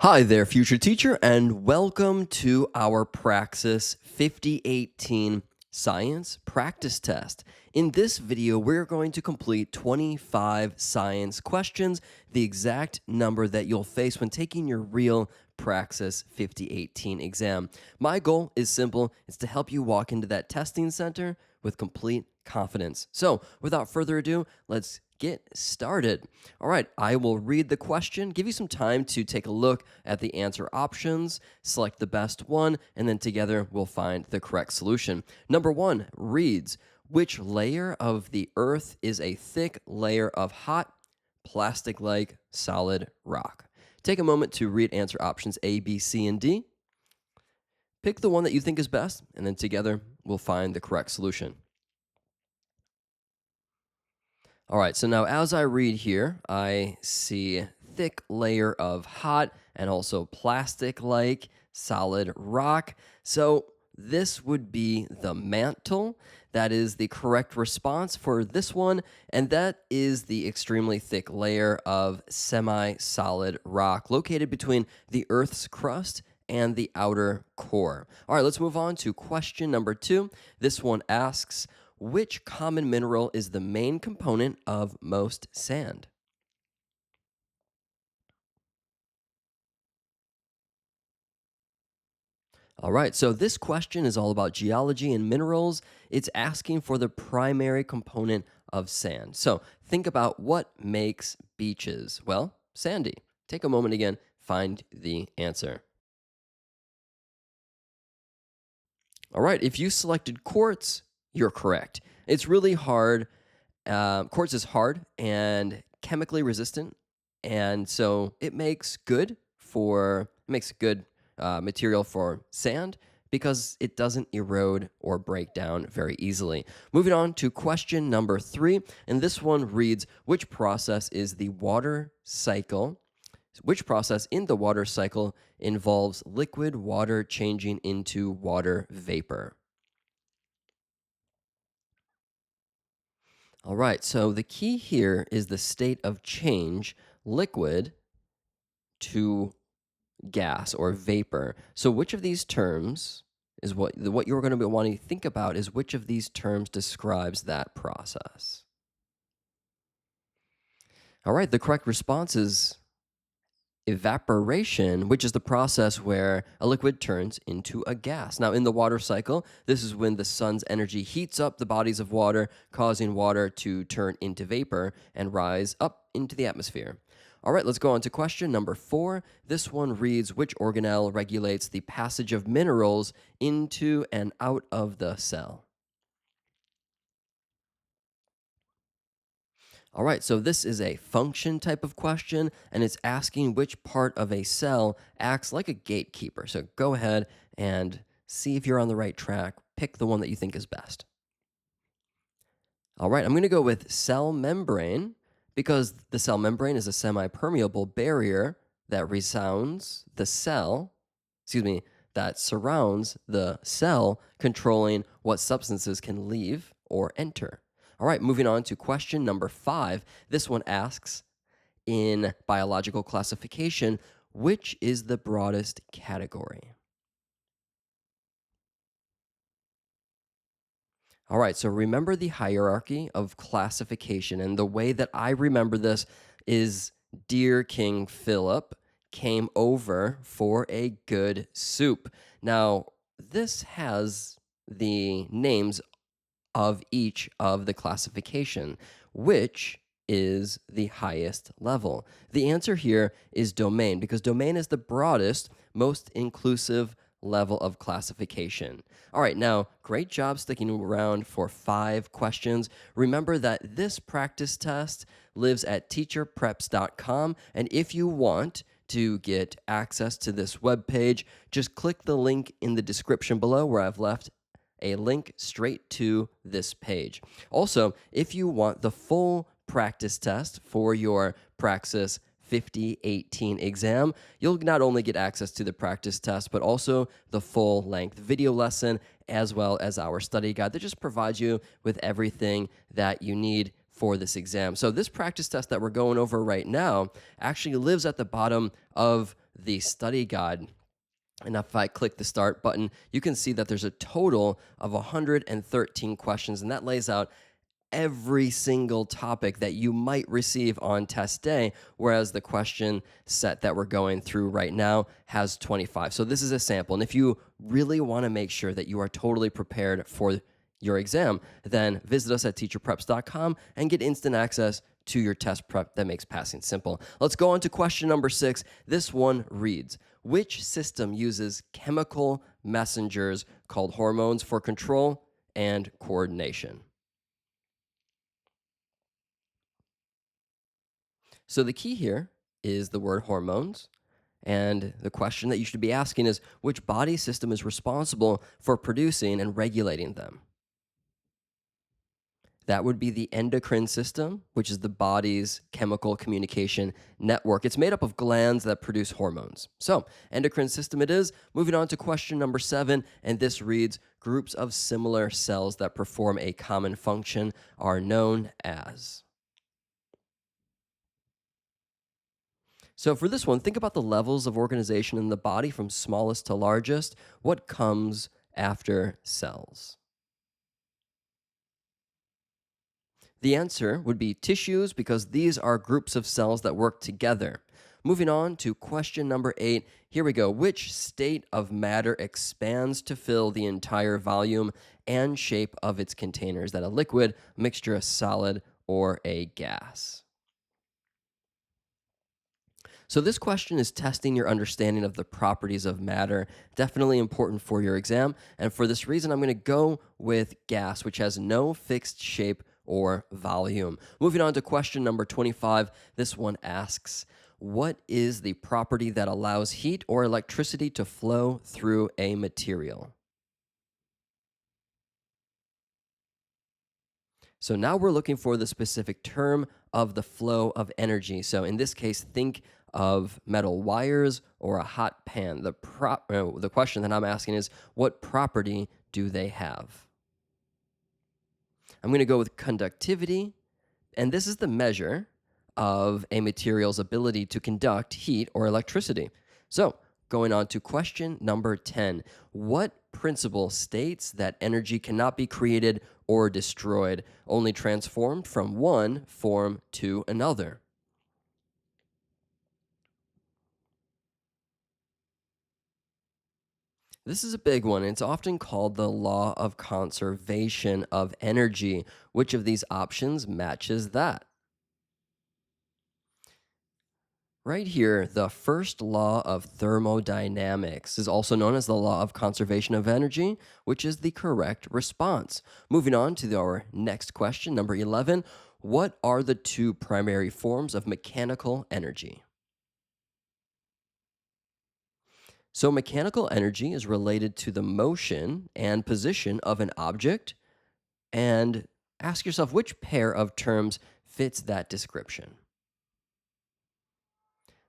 Hi there, future teacher, and welcome to our Praxis 5018 Science Practice Test. In this video, we're going to complete 25 science questions, the exact number that you'll face when taking your real Praxis 5018 exam. My goal is simple. It's to help you walk into that testing center with complete confidence. So, without further ado, let's get started. All right, I will read the question, give you some time to take a look at the answer options, select the best one, and then together we'll find the correct solution. Number one reads, which layer of the Earth is a thick layer of hot, plastic-like solid rock? Take a moment to read answer options A, B, C, and D. Pick the one that you think is best, and then together we'll find the correct solution. All right, so now as I read here, I see thick layer of hot and also plastic-like solid rock. So this would be the mantle. That is the correct response for this one, and that is the extremely thick layer of semi-solid rock located between the Earth's crust and the outer core. All right, let's move on to question number 2. This one asks, which common mineral is the main component of most sand? All right, so this question is all about geology and minerals. It's asking for the primary component of sand. So think about what makes beaches. Well, sandy. Take a moment again, find the answer. All right, if you selected quartz, you're correct. It's really hard. Quartz is hard and chemically resistant, and so it makes good material for sand because it doesn't erode or break down very easily. Moving on to question number 3, and this one reads, which process is the water cycle? Which process in the water cycle involves liquid water changing into water vapor? All right, so the key here is the state of change, liquid to gas or vapor. So which of these terms is what you're going to be wanting to think about is which of these terms describes that process? All right, the correct response is evaporation, which is the process where a liquid turns into a gas. Now, in the water cycle, this is when the sun's energy heats up the bodies of water, causing water to turn into vapor and rise up into the atmosphere. All right, let's go on to question number 4. This one reads, which organelle regulates the passage of minerals into and out of the cell? All right, so this is a function type of question, and it's asking which part of a cell acts like a gatekeeper. So go ahead and see if you're on the right track. Pick the one that you think is best. All right, I'm going to go with cell membrane because the cell membrane is a semi-permeable barrier that that surrounds the cell, controlling what substances can leave or enter. All right, moving on to question number 5. This one asks, in biological classification, which is the broadest category? All right, so remember the hierarchy of classification. And the way that I remember this is Dear King Philip came over for a good soup. Now, this has the names of each of the classification, which is the highest level. The answer here is domain, because domain is the broadest, most inclusive level of classification. All right, now, great job sticking around for 5 questions. Remember that this practice test lives at TeacherPreps.com, and if you want to get access to this webpage, just click the link in the description below where I've left a link straight to this page. Also, if you want the full practice test for your Praxis 5018 exam, you'll not only get access to the practice test, but also the full-length video lesson, as well as our study guide that just provides you with everything that you need for this exam. So this practice test that we're going over right now actually lives at the bottom of the study guide. And if I click the start button, you can see that there's a total of 113 questions, and that lays out every single topic that you might receive on test day, whereas the question set that we're going through right now has 25. So this is a sample. And if you really want to make sure that you are totally prepared for your exam, then visit us at teacherpreps.com and get instant access to your test prep that makes passing simple. Let's go on to question number 6. This one reads, which system uses chemical messengers called hormones for control and coordination? So the key here is the word hormones. And the question that you should be asking is which body system is responsible for producing and regulating them? That would be the endocrine system, which is the body's chemical communication network. It's made up of glands that produce hormones. So, endocrine system it is. Moving on to question number 7, and this reads, groups of similar cells that perform a common function are known as. So, for this one, think about the levels of organization in the body from smallest to largest. What comes after cells? The answer would be tissues because these are groups of cells that work together. Moving on to question number 8. Here we go. Which state of matter expands to fill the entire volume and shape of its container? Is that a liquid, mixture, a solid, or a gas? So, this question is testing your understanding of the properties of matter. Definitely important for your exam. And for this reason, I'm going to go with gas, which has no fixed shape or volume. Moving on to question number 25. This one asks, what is the property that allows heat or electricity to flow through a material? So now we're looking for the specific term of the flow of energy. So in this case, think of metal wires or a hot pan. The question that I'm asking is, what property do they have? I'm going to go with conductivity, and this is the measure of a material's ability to conduct heat or electricity. So, going on to question number 10. What principle states that energy cannot be created or destroyed, only transformed from one form to another? This is a big one. It's often called the law of conservation of energy. Which of these options matches that? Right here, the first law of thermodynamics is also known as the law of conservation of energy, which is the correct response. Moving on to our next question, number 11. What are the two primary forms of mechanical energy? So, mechanical energy is related to the motion and position of an object. And ask yourself which pair of terms fits that description.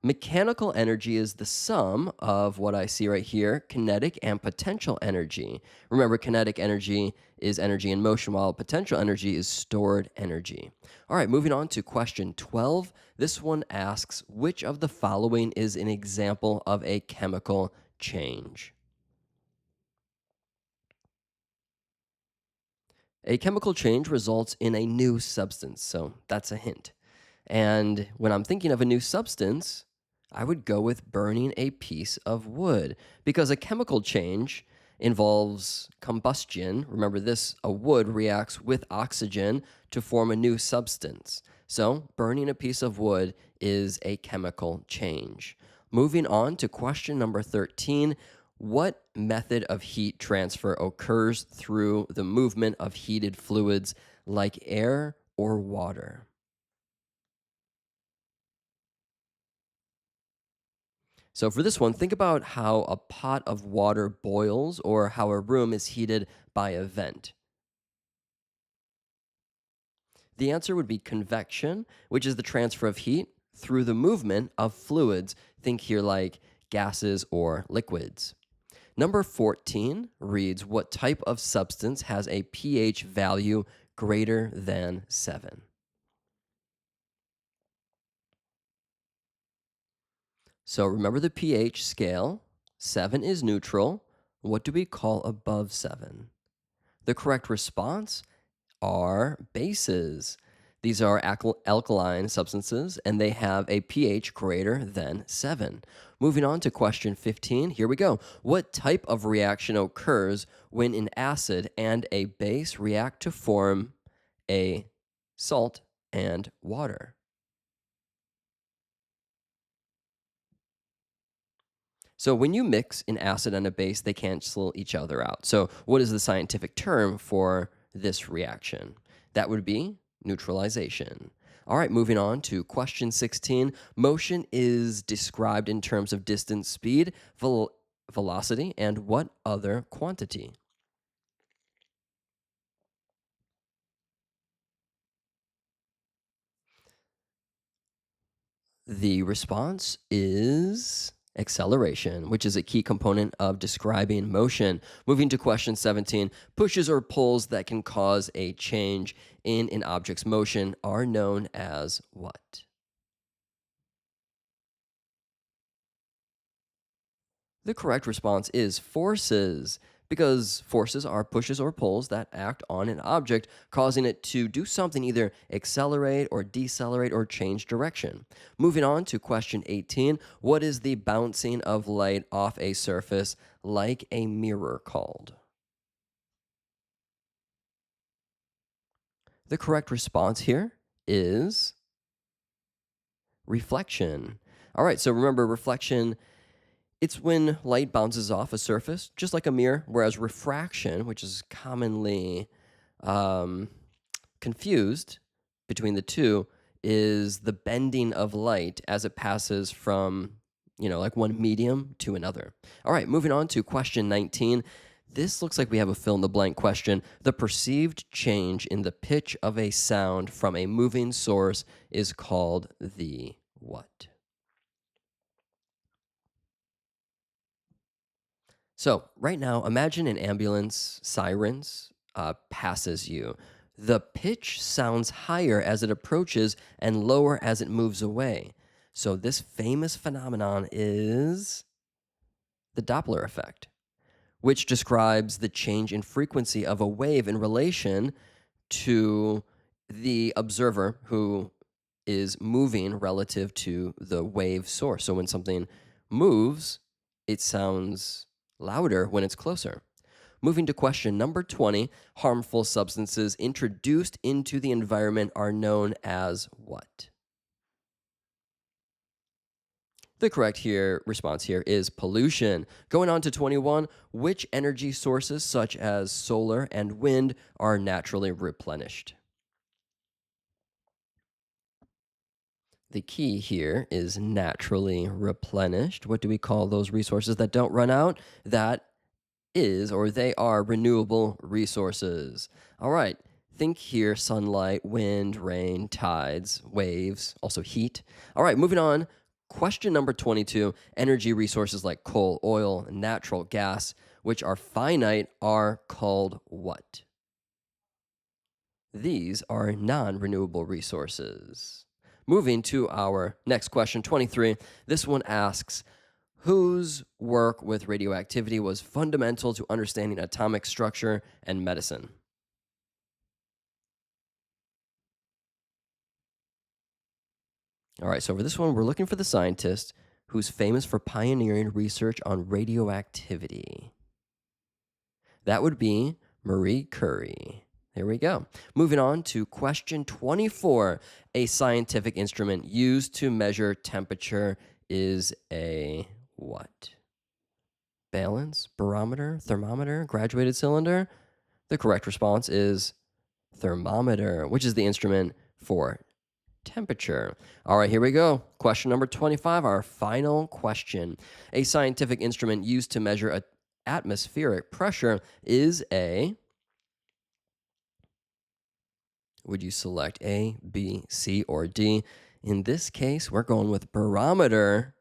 Mechanical energy is the sum of what I see right here, kinetic and potential energy. Remember, kinetic energy is energy in motion, while potential energy is stored energy. All right, moving on to question 12. This one asks, which of the following is an example of a chemical change? A chemical change results in a new substance, so that's a hint. And when I'm thinking of a new substance, I would go with burning a piece of wood because a chemical change involves combustion. Remember this, a wood reacts with oxygen to form a new substance. So, burning a piece of wood is a chemical change. Moving on to question number 13. What method of heat transfer occurs through the movement of heated fluids like air or water? So for this one, think about how a pot of water boils or how a room is heated by a vent. The answer would be convection, which is the transfer of heat through the movement of fluids. Think here like gases or liquids. Number 14 reads, what type of substance has a pH value greater than 7? So remember the pH scale. 7 is neutral. What do we call above 7? The correct response are bases. These are alkaline substances and they have a pH greater than 7. Moving on to question 15. Here we go. What type of reaction occurs when an acid and a base react to form a salt and water? So when you mix an acid and a base, they cancel each other out. So what is the scientific term for this reaction? That would be neutralization. All right, moving on to question 16. Motion is described in terms of distance, speed, velocity, and what other quantity? The response is acceleration, which is a key component of describing motion. Moving to question 17, pushes or pulls that can cause a change in an object's motion are known as what? The correct response is forces, because forces are pushes or pulls that act on an object, causing it to do something, either accelerate or decelerate or change direction. Moving on to question 18, what is the bouncing of light off a surface like a mirror called? The correct response here is reflection. All right, so remember, reflection, it's when light bounces off a surface, just like a mirror, whereas refraction, which is commonly um, confused between the two, is the bending of light as it passes from, like one medium to another. All right, moving on to question 19. This looks like we have a fill in the blank question. The perceived change in the pitch of a sound from a moving source is called the what? So, right now, imagine an ambulance sirens passes you. The pitch sounds higher as it approaches and lower as it moves away. So, this famous phenomenon is the Doppler effect, which describes the change in frequency of a wave in relation to the observer who is moving relative to the wave source. So when something moves, it sounds louder when it's closer. Moving to question number 20, harmful substances introduced into the environment are known as what? The correct response here is pollution. Going on to 21, which energy sources such as solar and wind are naturally replenished? The key here is naturally replenished. What do we call those resources that don't run out? That is, or they are, renewable resources. All right. Think here sunlight, wind, rain, tides, waves, also heat. All right, moving on. Question number 22, energy resources like coal, oil, and natural gas, which are finite, are called what? These are non renewable resources. Moving to our next question, 23. This one asks, whose work with radioactivity was fundamental to understanding atomic structure and medicine? All right, so for this one, we're looking for the scientist who's famous for pioneering research on radioactivity. That would be Marie Curie. There we go. Moving on to question 24. A scientific instrument used to measure temperature is a what? Balance, barometer, thermometer, graduated cylinder? The correct response is thermometer, which is the instrument for temperature. All right, here we go. Question number 25, our final question. A scientific instrument used to measure atmospheric pressure is a. Would you select A, B, C, or D? In this case, we're going with barometer,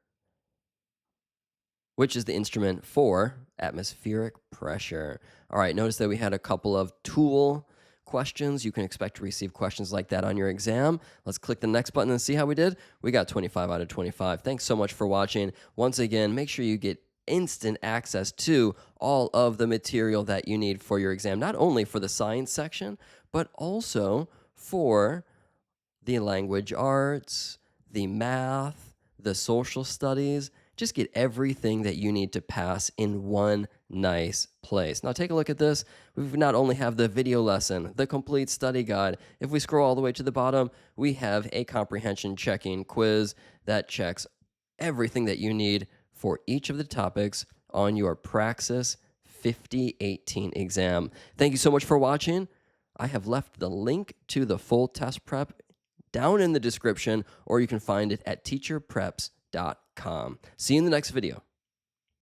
which is the instrument for atmospheric pressure. All right, notice that we had a couple of tool questions. You can expect to receive questions like that on your exam. Let's click the next button and see how we did. We got 25 out of 25. Thanks so much for watching. Once again, make sure you get instant access to all of the material that you need for your exam, not only for the science section, but also for the language arts, the math, the social studies. Just get everything that you need to pass in one nice place. Now take a look at this. We not only have the video lesson, the complete study guide. If we scroll all the way to the bottom, we have a comprehension checking quiz that checks everything that you need for each of the topics on your Praxis 5018 exam. Thank you so much for watching. I have left the link to the full test prep down in the description, or you can find it at teacherpreps.com. See you in the next video.